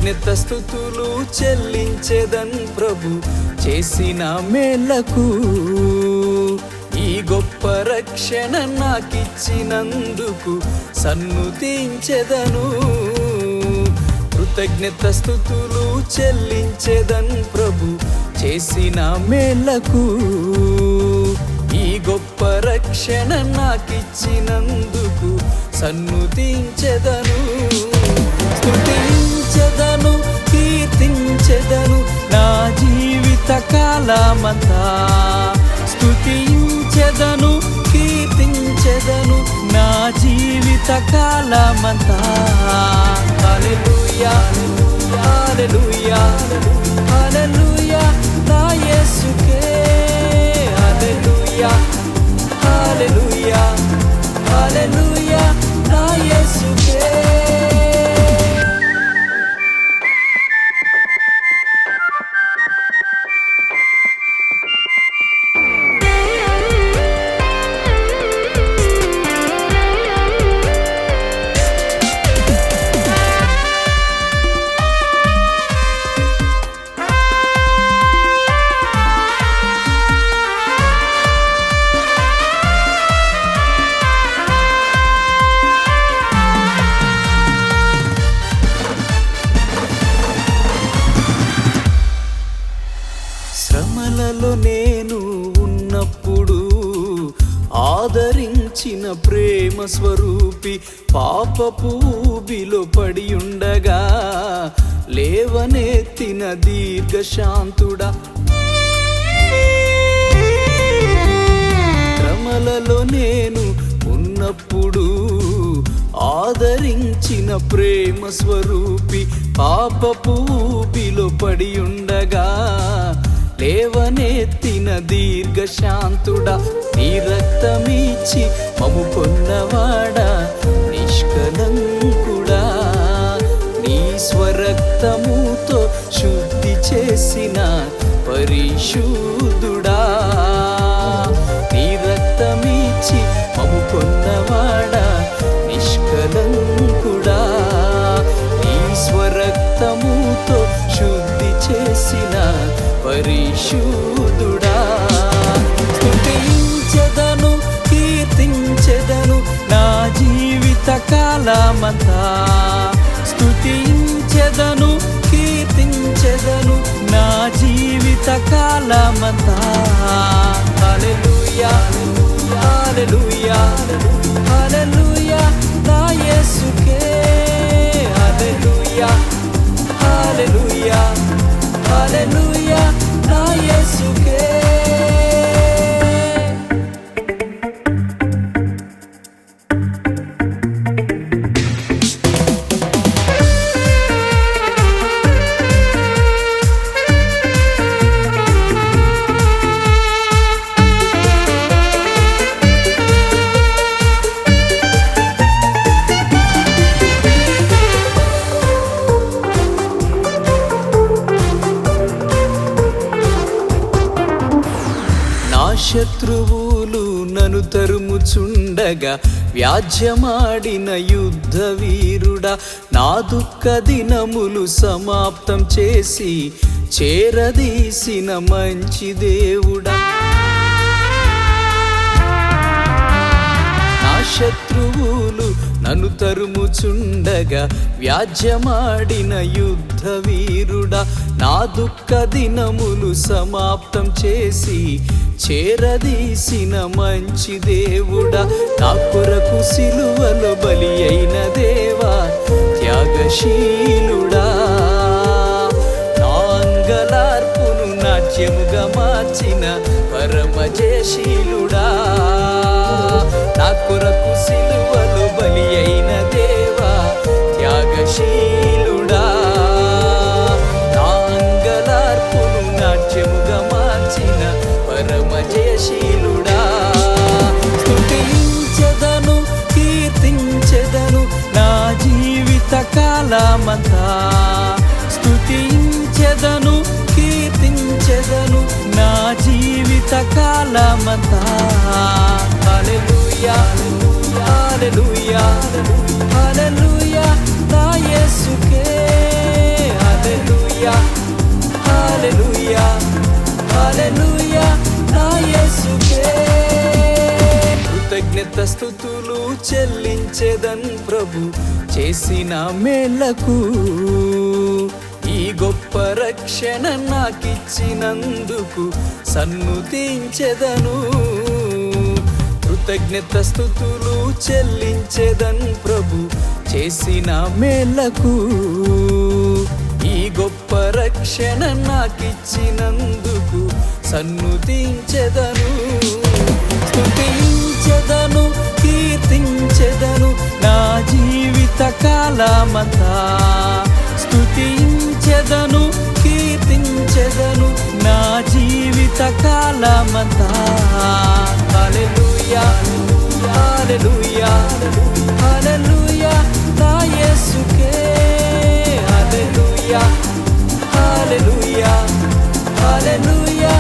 కృతజ్ఞత స్తుతులు చెల్లించెదన్ ప్రభు చేసిన మేలకు. ఈ గొప్ప రక్షణ నాకిచ్చినందుకు సన్నుతించెదను. కృతజ్ఞత స్తుతులు చెల్లించెదన్ ప్రభు చేసిన మేలకు. ఈ గొప్ప రక్షణ నాకిచ్చినందుకు సన్నుతించెదను. స్తుతించెదను, కీర్తించెదను నా జీవిత కాలమంతా. స్తుతించెదను, కీర్తించెదను నా జీవిత కాలమంతా. హల్లెలూయా, హల్లెలూయా, హల్లెలూయా నా యేసుకే. హల్లెలూయా, హల్లెలూయా, హల్లెలూయా నా యేసుకే. శ్రమలలో నేను ఉన్నప్పుడు ఆదరించిన ప్రేమ స్వరూపి, పాపపు ఊబిలో పడి ఉండగా లేవనెత్తిన దీర్ఘశాంతుడా. శ్రమలలో నేను ఉన్నప్పుడు ఆదరించిన ప్రేమ స్వరూపి, పాపపు ఊబిలో పడి ఉండగా లేవనెత్తిన దీర్ఘశాంతుడా. నీ రక్తమిచ్చి మము కొన్నవాడా, నిష్కలంకుడా. నీ స్వరక్తముతో శుద్ధి చేసిన పరిశుద్ధుడా. నీ రక్తమిచ్చి మము కొన్నవాడా, నిష్కలంకుడా. నీ స్వరక్తముతో శుద్ధి చేసిన పరిశుద్ధుడా. స్తుతించెదను, కీర్తించెదను నా జీవిత కాలమంతా. స్తుతించెదను, కీర్తించెదను నా జీవిత కాలమంతా. హల్లెలూయా, హల్లెలూయా, హల్లెలూయా నా యేసుకే. హల్లెలూయా, హల్లెలూయా, హల్లెలూయా నా యేసుకే. శత్రువులు నన్ను తరుముచుండగా వ్యాజ్యమాడిన యుద్ధ వీరుడా. నా దుఃఖ దినములు సమాప్తం చేసి చేరదీసిన మంచి దేవుడా. నా శత్రువులు నన్ను తరుముచుండగా వ్యాజ్యమాడిన యుద్ధ వీరుడా. నా దుఃఖ దినములు సమాప్తం చేసి చేరదీసిన మంచి దేవుడా. నా కొరకు సిలువలో బలి అయిన దేవా, త్యాగశీలుడా. నా అంగలార్పును నాట్యముగా మార్చిన పరమజయశీలుడా. నా కొరకు సిలువలో బలి అయిన దేవా, త్యాగశీలుడా. నా అంగలార్పును నాట్యముగా మార్చిన పరమజయశీలుడా. స్తుతించెదను, కీర్తించెదను నా జీవిత కాలమంతా. స్తుతించెదను, కీర్తించెదను నా జీవిత కాలమంతా. హల్లెలూయా, హల్లెలూయా, హల్లెలూయా నా యేసుకే. హల్లెలూయా హల్లెలూయా హల్లెలూయా నా యేసుకే కృతజ్ఞత స్తుతులు చెల్లించెదన్ ప్రభు చేసిన మేలకు ఈ గొప్ప రక్షణ నాకిచ్చినందుకు సన్నుతించెదను కృతజ్ఞత స్తుతులు చెల్లించెదన్ ప్రభు చేసిన మేలకు ఈ గొప్ప రక్షణ నాకిచ్చినందుకు సన్నుతించెదను స్తుతించెదను కీర్తించెదను నా జీవిత కాలమంతా స్తుతించెదను కీర్తించెదను నా జీవిత కాలమంతా హల్లెలూయా హల్లెలూయా హల్లెలూయా నా యేసుకే హల్లెలూయా హల్లెలూయా హల్లెలూయా